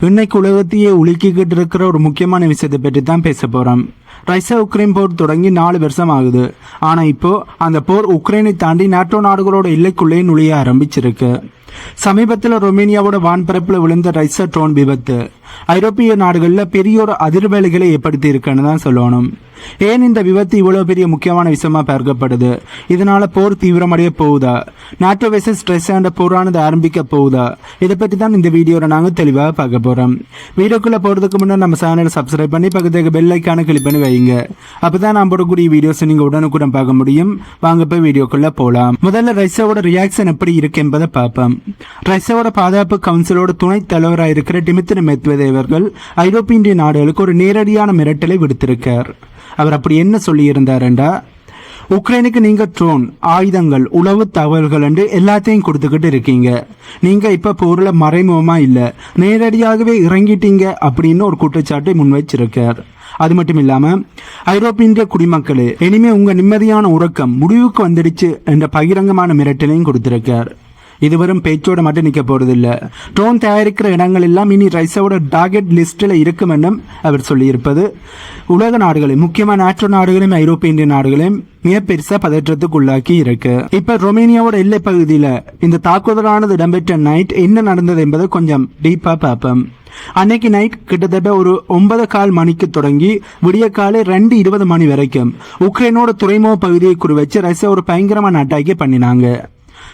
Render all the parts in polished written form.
இன்னைக்கு உலகத்தையே உலுக்கிக்கிட்டு இருக்கிற ஒரு முக்கியமான விஷயத்தை பற்றி தான் பேச போகிறோம். ரஷ்யா உக்ரைன் போர் தொடங்கி 4 வருஷம் ஆகுது. ஆனால் இப்போ அந்த போர் உக்ரைனை தாண்டி நாட்டோ நாடுகளோட எல்லைக்குள்ளேயே நுழைய ஆரம்பிச்சிருக்கு. சமீபத்தில் ரொமேனியாவோட வான்பரப்பில் விழுந்த ரஷ்யா ட்ரோன் விபத்து ஐரோப்பிய நாடுகளில் பெரிய ஒரு அதிர்வலைகளை ஏற்படுத்தி இருக்குன்னு தான் சொல்லணும். ஏன் இந்த விபத்து இவ்வளோ பெரிய முக்கியமான விஷயமா பார்க்கப்படுது? இதனால போர் தீவிரமடைய போகுதா? நாட்டோ வெர்சஸ் ரஷ்யா போரானது ஆரம்பிக்க போகுதா? இதை பற்றி தான் இந்த வீடியோவில் நாங்கள் தெளிவாக பார்க்க போகிறோம். வீடியோக்குள்ளே போகிறதுக்கு முன்னாடி நம்ம சேனலை சப்ஸ்கிரைப் பண்ணி பக்கத்துக்கு பெல் ஐக்கானை கிளிக் பண்ணி வைங்க. அப்போ தான் நான் போடக்கூடிய வீடியோஸை நீங்கள் உடனுக்குடன் பார்க்க முடியும். வாங்க போய் வீடியோக்குள்ளே போகலாம். முதல்ல ரஷ்யாவோட ரியாக்ஷன் எப்படி இருக்கு என்பதை பார்ப்போம். ரஷ்யாவோட பாதுகாப்பு கவுன்சிலோட துணைத் தலைவராக இருக்கிற டிமித்ரி மெத்வதேவர்கள் ஐரோப்பிய நாடுகளுக்கு ஒரு நேரடியான மிரட்டலை விடுத்திருக்கார். அவர் அப்படி என்ன சொல்லியிருந்தாருண்டா, உக்ரைனுக்கு நீங்க ட்ரோன், ஆயுதங்கள், உளவு தகவல்கள் என்று எல்லாத்தையும் கொடுத்துக்கிட்டு இருக்கீங்க. நீங்க இப்ப போர்ல மறைமுகமா இல்ல, நேரடியாகவே இறங்கிட்டீங்க அப்படின்னு ஒரு குற்றச்சாட்டை முன்வைச்சிருக்கார். அது மட்டும் இல்லாம ஐரோப்பிய குடிமக்களே, இனிமே உங்க நிம்மதியான உறக்கம் முடிவுக்கு வந்துடுச்சு என்ற பகிரங்கமான மிரட்டலையும் கொடுத்திருக்கார். இது வெறும் பேச்சோட மட்டும் நிற்க போறது இல்லை. ட்ரோன் தயாரிக்கிற இடங்கள் எல்லாம் இனி ரஷ்யாவோட டார்கெட் லிஸ்டில் இருக்கும் என்றும் அவர் சொல்லியிருப்பது உலக நாடுகளையும் முக்கியமான நாட்டோ நாடுகளையும் ஐரோப்பிய நாடுகளையும் மிக பெருசா பதற்றத்துக்கு உள்ளாக்கி இருக்கு. இப்ப ரொமேனியாவோட எல்லை பகுதியில இந்த தாக்குதலானது இடம்பெற்ற நைட் என்ன நடந்தது என்பதை கொஞ்சம் டீப்பா பார்ப்போம். அன்னைக்கு நைட் கிட்டத்தட்ட ஒரு 9:15 மணிக்கு தொடங்கி விடிய காலை 2:20 மணி வரைக்கும் உக்ரைனோட துறைமுக பகுதியை குறிவச்சு ரஷ்யா ஒரு பயங்கரமான அட்டாக்கை பண்ணினாங்க.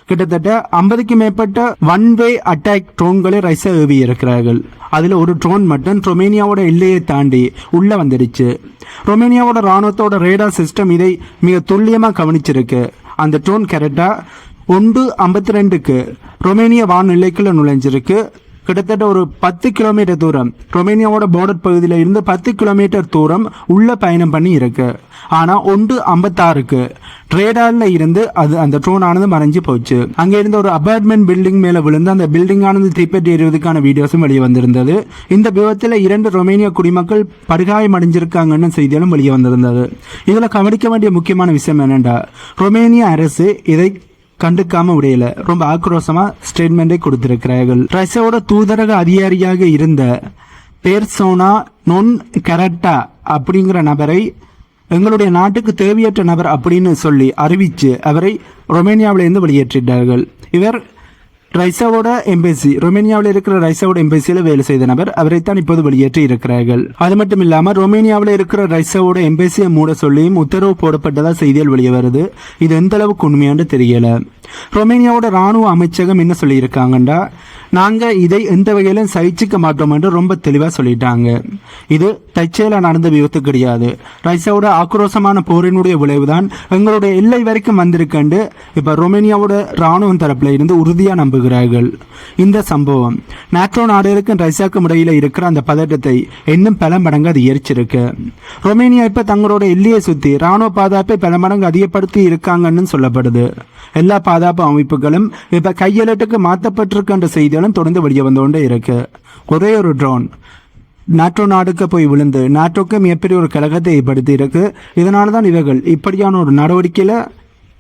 கிட்டத்தட்ட 50க்கு மேற்பட்ட one way attack ட்ரோன்களை Russia AV இருக்கிறார்கள். அதுல ஒரு ட்ரோன் மட்டும் ரொமேனியாவோட எல்லையை தாண்டி உள்ள வந்துடுச்சு. ரொமேனியாவோட ராணுவத்தோட ரேடார் சிஸ்டம் இதை மிக துல்லியமா கவனிச்சிருக்கு. அந்த ட்ரோன் கரெக்டா 1:52க்கு ரொமேனியா வான் எல்லைக்குள்ள நுழைஞ்சிருக்கு. கிட்டத்தட்ட ஒரு 10 கிலோமீட்டர் தூரம் ரொமேனியாவோட பார்டர் பகுதியில இருந்து 10 கிலோமீட்டர் தூரம் உள்ள பயணம் பண்ணி இருக்கு. ஆனா 1:56க்கு ரேடார்ல இருந்து அந்த ட்ரோன் ஆனது மறைஞ்சு போச்சு. அங்க இருந்த ஒரு அபார்ட்மெண்ட் பில்டிங் மேல விழுந்து அந்த பில்டிங் ஆனது தீப்பற்றி எறிவதற்கான வீடியோஸும் வெளியே வந்திருந்தது. இந்த விபத்துல 2 ரொமேனியா குடிமக்கள் படுகாயம் அடைஞ்சிருக்காங்கன்னு செய்திகளும் வெளியே வந்திருந்தது. இதுல கவனிக்க வேண்டிய முக்கியமான விஷயம் என்னென்றா, ரொமேனியா அரசு இதை கண்டுக்காம உடையல ரொம்ப ஆக்ரோஷமா ஸ்டேட்மெண்டை கொடுத்திருக்கிறார்கள். ரஷ்யாவோட தூதரக அதிகாரியாக இருந்த பெர்சோனா நொன் கரெக்டா அப்படிங்கிற நபரை எங்களுடைய நாட்டுக்கு தேவையற்ற நபர் அப்படின்னு சொல்லி அறிவிச்சு அவரை ரொமேனியாவிலிருந்து வெளியேற்றிட்டார்கள். இவர் ரஷ்யாவோட எம்பசி, ரொமேனியாவில் இருக்கிற ரஷ்யாவோட எம்பசியில வேலை செய்த நபர். அவரைத்தான் இப்போது வெளியேற்றி இருக்கிறார்கள். அது மட்டும் இல்லாம ரொமேனியாவில் இருக்கிற ரஷ்யாவோட எம்பசியை மூட சொல்லியும் உத்தரவு போடப்பட்டதா செய்திகள் வெளியே வருது. இது எந்த அளவுக்கு உண்மையானு தெரியல. ரொமேனியாவோட ராணுவ அமைச்சகம் என்ன சொல்லியிருக்காங்கண்டா, நாங்க இதை எந்த வகையிலும் சகிச்சுக்க மாட்டோம் என்று ரொம்ப தெளிவா சொல்லிட்டாங்க. இது தற்செயலா நடந்த விபத்து கிடையாது. ரஷ்யாவோட ஆக்ரோஷமான போரினுடைய விளைவுதான் எங்களுடைய எல்லை வரைக்கும் வந்திருக்கண்டு இப்ப ரொமேனியாவோட ராணுவம் தரப்புல இருந்து உறுதியா நம்புகிறார்கள். இந்த சம்பவம் நாட்டோ நாடுகளுக்கும் ரஷ்யாவுக்கும் இடையில இருக்கிற அந்த பதட்டத்தை இன்னும் பல மடங்கு அதிகரிச்சிருக்கு. ரொமேனியா இப்ப தங்களோட எல்லையை சுத்தி ராணுவ பாதுகாப்பை பல மடங்கு அதிகப்படுத்தி இருக்காங்கன்னு சொல்லப்படுது. எல்லா பாதுகாப்பு அமைப்புகளும் இப்ப கையெழுத்துக்கு மாற்றப்பட்டிருக்கின்ற செய்திகளும் தொடர்ந்து வெளியே வந்து கொண்டே இருக்கு. ஒரே ஒரு ட்ரோன் நாட்டோ நாடுக்கு போய் விழுந்து நாட்டோக்கு மிகப்பெரிய ஒரு கழகத்தை ஏற்படுத்தி இருக்கு. இதனாலதான் இவர்கள் இப்படியான ஒரு நடவடிக்கையில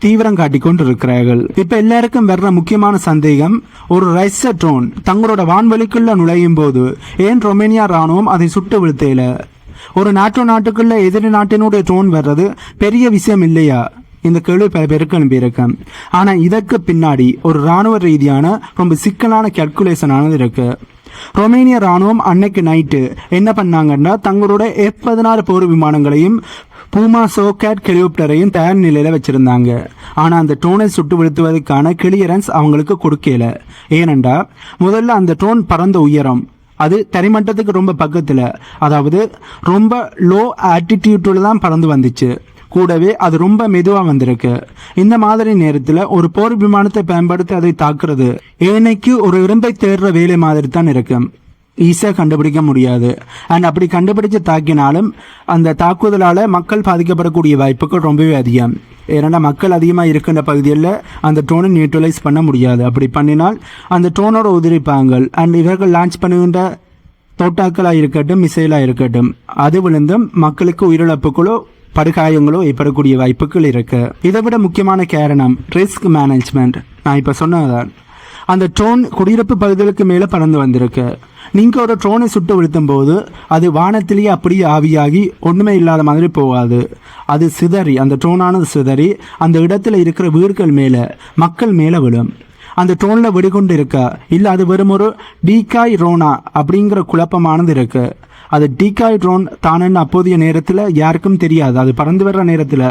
தீவிரம் காட்டிக்கொண்டு இருக்கிறார்கள். இப்ப எல்லாருக்கும் வர்ற முக்கியமான சந்தேகம், ஒரு ரஷ்ய ட்ரோன் தங்களோட வான்வெளிக்குள்ள நுழையும் போது ஏன் ரொமேனியா ராணுவம் அதை சுட்டு வீழ்த்தையில? ஒரு நாட்டோ நாட்டுக்குள்ள எதிரி நாட்டினுடைய ட்ரோன் வர்றது பெரிய விஷயம் இல்லையா? இந்த கேள்வி பல பேருக்கு அனுப்பியிருக்கேன். ஆனா இதற்கு பின்னாடி ஒரு ராணுவ ரீதியான ரொம்ப சிக்கலான கால்குலேஷன் ஆனது இருக்கு. ரொமேனிய ராணுவம் அன்னைக்கு நைட்டு என்ன பண்ணாங்கன்னா, தங்களோட F-16 போர் விமானங்களையும் பூமா சோகேட் ஹெலிகாப்டரையும் தயார் நிலையில வச்சிருந்தாங்க. ஆனா அந்த ட்ரோனை சுட்டு வீழ்த்துவதற்கான கிளியரன்ஸ் அவங்களுக்கு கொடுக்கல. ஏனென்றா முதல்ல அந்த ட்ரோன் பறந்த உயரம் அது தரைமட்டத்துக்கு ரொம்ப பக்கத்துல, அதாவது ரொம்ப லோ ஆட்டிடியூட்ல தான் பறந்து வந்துச்சு. கூடவே அது ரொம்ப மெதுவா வந்திருக்கு. இந்த மாதிரி நேரத்தில் ஒரு போர் விமானத்தை பயன்படுத்தி அதை தாக்குறது ஏனைக்கு ஒரு இரும்பை தேடுற வேலை மாதிரி தான் இருக்கும். ஈஸியா கண்டுபிடிக்க முடியாது. அண்ட் அப்படி கண்டுபிடிச்சு தாக்கினாலும் அந்த தாக்குதலால மக்கள் பாதிக்கப்படக்கூடிய வாய்ப்புகள் ரொம்பவே அதிகம். ஏன்னா மக்கள் அதிகமாக இருக்கின்ற பகுதியில் அந்த ட்ரோனை நியூட்ரலைஸ் பண்ண முடியாது. அப்படி பண்ணினால் அந்த ட்ரோனோட உதிரிப்பாங்கள் அண்ட் இவர்கள் லான்ச் பண்ணுகின்ற தோட்டாக்களாக இருக்கட்டும், மிசைலாக இருக்கட்டும், அது விழுந்தும் மக்களுக்கு உயிரிழப்புகளோ படுகாயங்களோ ஏற்படக்கூடிய வாய்ப்புகள் இருக்கு. இதை விட முக்கியமான காரணம் ரிஸ்க் மேனேஜ்மெண்ட். நான் இப்ப சொன்னதான் அந்த ட்ரோன் குடியிருப்பு பகுதிகளுக்கு மேல பறந்து வந்திருக்கு. நீங்கள் ஒரு ட்ரோனை சுட்டு வீழ்த்தும் போது அது வானத்திலேயே அப்படியே ஆவியாகி ஒன்றுமே இல்லாத மாதிரி போகாது. அது சிதறி, அந்த ட்ரோனானது சிதறி அந்த இடத்துல இருக்கிற வீடுகள் மேலே, மக்கள் மேலே விழும். அந்த ட்ரோனில் வெடிகுண்டு இருக்கா, இல்லை அது வெறும் ஒரு டீகாய் ட்ரோனா அப்படிங்கிற குழப்பமானது இருக்குது. அது டீகாய் ட்ரோன் தானன்னு அப்போதைய நேரத்தில் யாருக்கும் தெரியாது. அது பறந்து வர்ற நேரத்தில்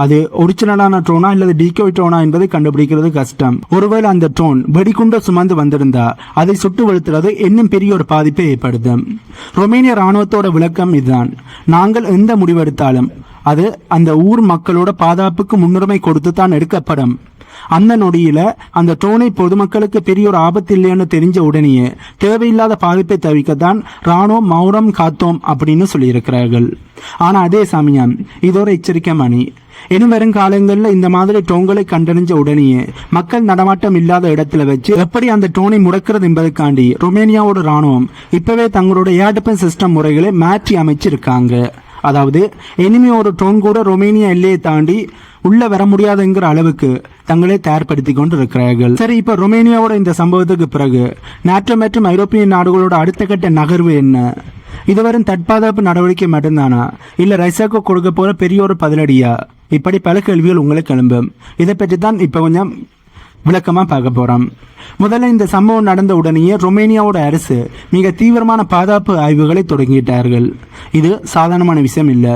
அது ஒரிஜினலான ட்ரோனா இல்லது டீகாய் ட்ரோனா என்பதை கண்டுபிடிக்கிறது கஷ்டம். ஒருவேளை அந்த ட்ரோன் வெடிகுண்ட சுமந்து வந்திருந்தா அதை சுட்டு வெளுத்துறது இன்னும் பெரிய ஒரு பாதிப்பை ஏற்படுத்தும். ரொமேனிய ராணுவத்தோட விளக்கம் இதுதான். நாங்கள் எந்த முடிவெடுத்தாலும் அது அந்த ஊர் மக்களோட பாதுகாப்புக்கு முன்னுரிமை கொடுத்து தான் எடுக்கப்படும். அந்த நொடியில அந்த ட்ரோனை பொதுமக்களுக்கு பெரிய ஒரு ஆபத்து இல்லைன்னு தெரிஞ்ச உடனேயே தேவையில்லாத பாதிப்பை தவிர்க்கத்தான் ராணுவம் மௌனம் காத்தோம் அப்படின்னு சொல்லியிருக்கிறார்கள். ஆனா அதே சமயம் இது ஒரு எச்சரிக்கை மணி. இனி வரும் காலங்களில் இந்த மாதிரி ட்ரோன்களை கண்டறிஞ்ச உடனேயே மக்கள் நடமாட்டம் இல்லாத இடத்துல வச்சு எப்படி அந்த ட்ரோனை முடக்கிறது என்பதற்காண்டி ரொமேனியாவோட ராணுவம் இப்பவே தங்களோட ஏர் டிஃபென்ஸ் சிஸ்டம் முறைகளை மாற்றி அமைச்சிருக்காங்க. அதாவது இனிமே ஒரு ட்ரோன் கூட ரொமேனியா எல்லையை தாண்டி உள்ள வர முடியாதுங்கிற அளவுக்கு தங்களே தயார்படுத்தி கொண்டு இருக்கிறார்கள். சரி, இப்ப ரொமேனியாவோட இந்த சம்பவத்துக்கு பிறகு நாட்டோ மற்றும் ஐரோப்பிய நாடுகளோட அடுத்த கட்ட நகர்வு என்ன? இதுவரும் தற்பாதுகாப்பு நடவடிக்கை மட்டும்தானா, இல்ல ரஷ்யாவுக்கு கொடுக்க போற பெரிய ஒரு பதிலடியா? இப்படி பல கேள்விகள் உங்களுக்கு எழும்பும். இதை பற்றி தான் இப்ப கொஞ்சம் விளக்கமா பார்க்க போறோம். முதல்ல இந்த சம்பவம் நடந்த உடனேயே ரொமேனியாவோட அரசு மிக தீவிரமான பாதுகாப்பு ஆய்வுகளை தொடங்கிட்டார்கள். இது சாதாரணமான விஷயம் இல்லை.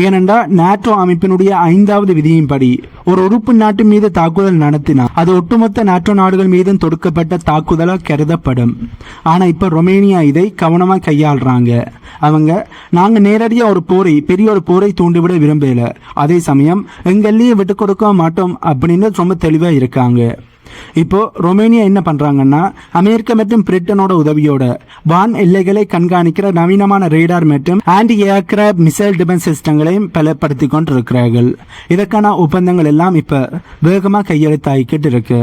ஏனென்றால் நாட்டோ அமைப்பினுடைய 5வது விதியின்படி ஒரு உறுப்பு நாட்டு மீது தாக்குதல் நடத்தினா அது ஒட்டுமொத்த நாட்டோ நாடுகள் மீதும் தொடுக்கப்பட்ட தாக்குதலாக கருதப்படும். ஆனா இப்ப ரொமேனியா இதை கவனமா கையாளுறாங்க. நாங்க நேரடியா பெரிய ஒரு போரை தூண்டிவிட விரும்பல, அதே சமயம் எங்கள்லயே விட்டு கொடுக்க மாட்டோம் அப்படின்னு ரொம்ப தெளிவா இருக்காங்க. இப்போ ரொமேனியா என்ன பண்றாங்கன்னா, அமெரிக்கா மற்றும் பிரிட்டனோட உதவியோட வான் எல்லைகளை கண்காணிக்கிற நவீனமான ரேடார் மற்றும் ஆன்டி ஏர்கிராப்ட் மிசைல் டிஃபென்ஸ் சிஸ்டங்களையும் பலப்படுத்தி கொண்டிருக்கிறார்கள். இதற்கான ஒப்பந்தங்கள் எல்லாம் இப்ப வேகமா கையெழுத்தாகிக்கிட்டு இருக்கு.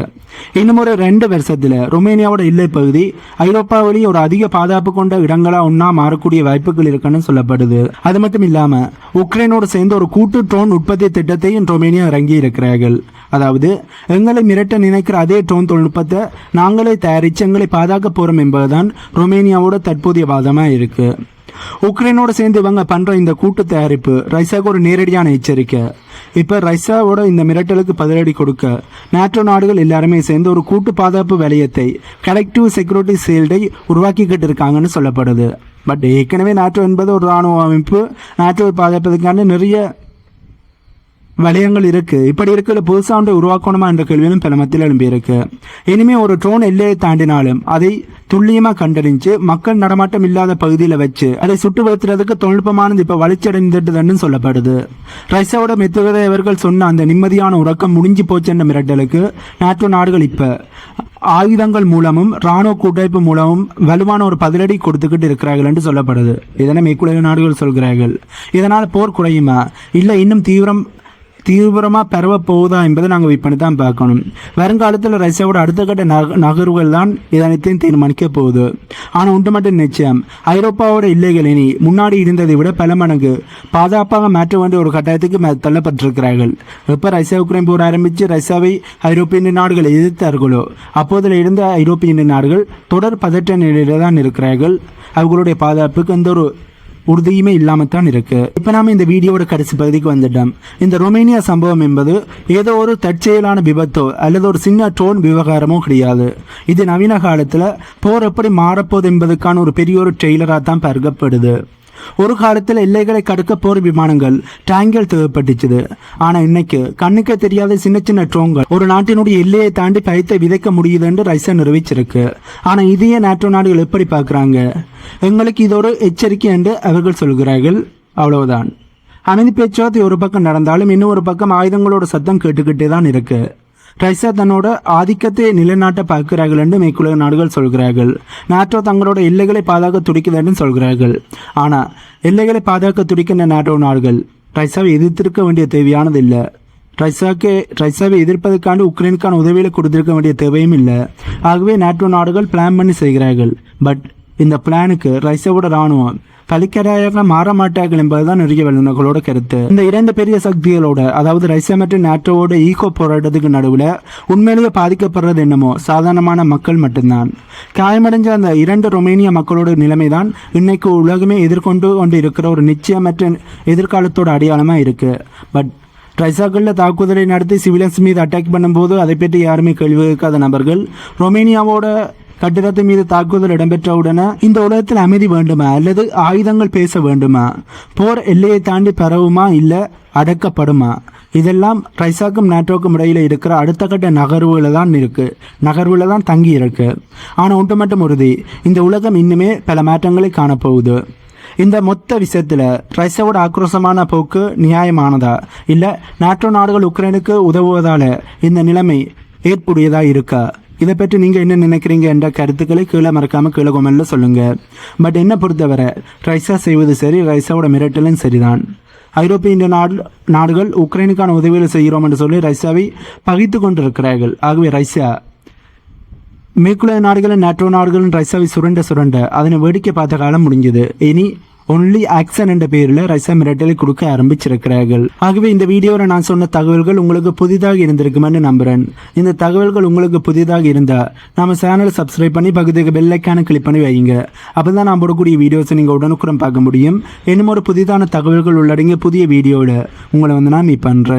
இன்னும் ஒரு 2 வருஷத்துல ரொமேனியாவோட எல்லை பகுதி ஐரோப்பாவிலேயே ஒரு அதிக பாதுகாப்பு கொண்ட இடங்களா ஒன்னா மாறக்கூடிய வாய்ப்புகள் இருக்குன்னு சொல்லப்படுது. அது மட்டும் இல்லாம உக்ரைனோடு சேர்ந்து ஒரு கூட்டு ட்ரோன் உற்பத்தி திட்டத்தையும் ரொமேனியா இறங்கி இருக்கிறார்கள். அதாவது எங்களை மிரட்ட நினைக்கிற அதே ட்ரோன் தொழில்நுட்பத்தை நாங்களே தயாரித்து எங்களை பாதுகாக்க போறோம் என்பதுதான் ரொமேனியாவோட தற்போதைய வாதமா இருக்கு. உக்ரைனோட சேர்ந்து இவங்க பண்ற இந்த கூட்டு தயாரிப்பு ரஷ்யாவுக்கு ஒரு நேரடியான எச்சரிக்கை. இப்ப ரஷ்யாவோட இந்த மிரட்டலுக்கு பதிலடி கொடுக்க நாட்டோ நாடுகள் எல்லாருமே சேர்ந்து ஒரு கூட்டு பாதுகாப்பு வலயத்தை, கலெக்டிவ் செக்யூரிட்டி ஷீல்டை உருவாக்கிக்கிட்டு இருக்காங்கன்னு சொல்லப்படுது. பட் ஏற்கனவே நாட்டோ என்பது ஒரு ராணுவ அமைப்பு. நாட்டோவை பாதுகாப்பதற்கான நிறைய வலயங்கள் இருக்கு. இப்படி இருக்கிற புதுசா ஒன்றை உருவாக்கணுமா என்ற கேள்வியும் பல மத்தியில் எழும்பியிருக்கு. இனிமே ஒரு ட்ரோன் எல்லையை தாண்டினாலும் அதை துல்லியமா கண்டறிஞ்சு மக்கள் நடமாட்டம் இல்லாத பகுதியில வச்சு அதை சுட்டு வீழ்த்துறதுக்கு தொழில்நுட்பமானது இப்ப வளர்ச்சியடைந்துட்டுன்னு சொல்லப்படுது. ரஷ்யாவோட மெத்துவதையவர்கள் சொன்ன அந்த நிம்மதியான உறக்கம் முடிஞ்சு போச்சு என்ற மிரட்டலுக்கு நாட்டோ நாடுகள் இப்ப ஆயுதங்கள் மூலமும் ராணுவ கூட்டமைப்பு மூலமும் வலுவான ஒரு பதிலடி கொடுத்துக்கிட்டு இருக்கிறார்கள் என்று சொல்லப்படுது. இதனை மேற்குலக நாடுகள் சொல்கிறார்கள். இதனால் போர் குறையுமா இல்லை இன்னும் தீவிரமாக பரவ போகுதா என்பதை நாங்கள் வெயிட் பண்ணி தான் பார்க்கணும். வருங்காலத்தில் ரஷ்யாவோட அடுத்த கட்ட நகர்வுகள் தான் இதனைத்தையும் தீர்மானிக்க போகுது. ஆனால் ஒன்று மட்டும் நிச்சயம், ஐரோப்பாவோட எல்லைகள் இனி முன்னாடி இருந்ததை விட பல மடங்கு பாதுகாப்பாக மாற்ற வேண்டிய ஒரு கட்டாயத்துக்கு தள்ளப்பட்டிருக்கிறார்கள். எப்போ ரஷ்யா உக்ரைன் போர் ஆரம்பித்து ரஷ்யாவை ஐரோப்பிய நாடுகள் எதிர்த்தார்களோ அப்போதில் இருந்த ஐரோப்பிய நாடுகள் தொடர் பதற்ற நிலையில தான் இருக்கிறார்கள். அவர்களுடைய பாதுகாப்புக்கு எந்த ஒரு உறுதியுமே இல்லாமத்தான் இருக்கு. இப்ப நாம இந்த வீடியோட கடைசி பகுதிக்கு வந்துட்டோம். இந்த ரொமேனியா சம்பவம் என்பது ஏதோ ஒரு தற்செயலான விபத்தோ அல்லது ஒரு சின்ன ட்ரோன் விவகாரமோ கிடையாது. இது நவீன காலத்துல போர் எப்படி மாறப்போகுது என்பதற்கான ஒரு பெரிய ஒரு ட்ரெய்லரா தான் பார்க்கப்படுது. ஒரு காலத்தில் எல்லைகளை கடக்க போர் விமானங்கள், டேங்கிகள் தேவைப்பட்டுச்சுது. ஆனா இன்னைக்கு கண்ணுக்கு தெரியாத சின்ன சின்ன ட்ரோன்கள் ஒரு நாட்டினுடைய எல்லையை தாண்டி பயத்தை விதைக்க முடியுது என்று ரஷ்யா நிரூபிச்சிருக்கு. ஆனா இதையே நாட்டோ நாடுகள் எப்படி பார்க்கறாங்க? எங்களுக்கு இது ஒரு எச்சரிக்கை என்று அவர்கள் சொல்கிறார்கள். அவ்வளவுதான். அமைதி பேச்சுவார்த்தை ஒரு பக்கம் நடந்தாலும் இன்னும் ஒரு பக்கம் ஆயுதங்களோட சத்தம் கேட்டுக்கிட்டே தான் இருக்கு. ரஷ்யா தன்னோட ஆதிக்கத்தை நிலைநாட்ட பார்க்கிறார்கள் என்று மேற்குலக நாடுகள் சொல்கிறார்கள். நாட்டோ தங்களோட எல்லைகளை பாதுகாக்க துடிக்குதுன்னு சொல்கிறார்கள். ஆனா எல்லைகளை பாதுகாக்க துடிக்கின்ற நாட்டோ நாடுகள் ரஷ்யாவை எதிர்த்திருக்க வேண்டிய தேவையானது இல்லை. ரஷ்யாவை எதிர்ப்பதற்காண்டு உக்ரைனுக்கான உதவிகளை கொடுத்திருக்க வேண்டிய தேவையும் இல்லை. ஆகவே நாட்டோ நாடுகள் பிளான் பண்ணி செய்கிறார்கள். பட் இந்த பிளானுக்கு ரைசாவோட ராணுவம் பலிக்கரையாக மாற மாட்டார்கள் என்பதுதான் நிறைய வல்லுநர்களோட கருத்து. இந்த இரண்டு பெரிய சக்திகளோட, அதாவது ரஷ்யா மற்றும் நாட்டோட ஈகோ போராட்டத்துக்கு நடுவில் உண்மையிலேயே பாதிக்கப்படுறது என்னமோ சாதாரணமான மக்கள் மட்டும்தான். காயமடைஞ்ச அந்த இரண்டு ரொமேனிய மக்களோட நிலைமைதான் இன்னைக்கு உலகமே எதிர்கொண்டு இருக்கிற ஒரு நிச்சயமற்ற எதிர்காலத்தோட அடையாளமாக இருக்கு. பட் ரைசாக்களில் தாக்குதலை நடத்தி சிவிலியன்ஸ் மீது அட்டாக் பண்ணும்போது அதை பற்றி யாருமே கேள்வி கேட்காத நபர்கள் ரொமேனியாவோட கட்டிடத்தின் மீது தாக்குதல் இடம்பெற்றவுடனே இந்த உலகத்தில் அமைதி வேண்டுமா அல்லது ஆயுதங்கள் பேச வேண்டுமா, போர் எல்லையை தாண்டி பரவுமா இல்லை அடக்கப்படுமா, இதெல்லாம் ரைசாக்கும் நாட்டோக்கும் இடையில் இருக்கிற அடுத்த கட்ட நகர்வுல தான் தங்கி இருக்கு. ஆனால் ஒன்று மட்டும் உறுதி, இந்த உலகம் இன்னுமே பல மாற்றங்களை காணப்போகுது. இந்த மொத்த விஷயத்தில் ரைசாவோட ஆக்ரோஷமான போக்கு நியாயமானதா இல்லை நாட்டோ நாடுகள் உக்ரைனுக்கு உதவுவதால் இந்த நிலைமை ஏற்புடையதாக இருக்கா? இதை பற்றி நீங்கள் என்ன நினைக்கிறீங்க என்ற கருத்துக்களை மறக்காமல் கீழே கொமெண்ட்ல சொல்லுங்கள். பட் என்னை பொறுத்தவரை ரைசா செய்வது சரி, ரைசாவோட மிரட்டலும் சரிதான். ஐரோப்பிய இந்திய நாடுகள் உக்ரைனுக்கான உதவிகளை செய்கிறோம் என்று சொல்லி ரைசாவை பகித்து கொண்டிருக்கிறார்கள். ஆகவே ரைசா மேற்குலக நாடுகளும் நாட்டோ நாடுகளும் ரைசாவை சுரண்ட அதனை வேடிக்கை பார்த்த காலம் முடிஞ்சது. இனி ஒன்லி ஆக்ஷன் என்ற பேரில் ரைசா மிரட்டலை கொடுக்க ஆரம்பிச்சிருக்கிறார்கள். ஆகவே இந்த வீடியோவில் நான் சொன்ன தகவல்கள் உங்களுக்கு புதிதாக இருந்திருக்குமென்னு நம்புகிறேன். இந்த தகவல்கள் உங்களுக்கு புதிதாக இருந்தால் நம்ம சேனலை சப்ஸ்கிரைப் பண்ணி பக்கத்துக்கு பெல் ஐக்கானை கிளிக் பண்ணி வைங்க. அப்போ தான் நான் போடக்கூடிய வீடியோஸை நீங்கள் உடனுக்குடன் பார்க்க முடியும். இன்னும் ஒரு புதிதான தகவல்கள் உள்ளடங்கிய புதிய வீடியோவில் உங்களை நான் மீட் பண்ணுறேன்.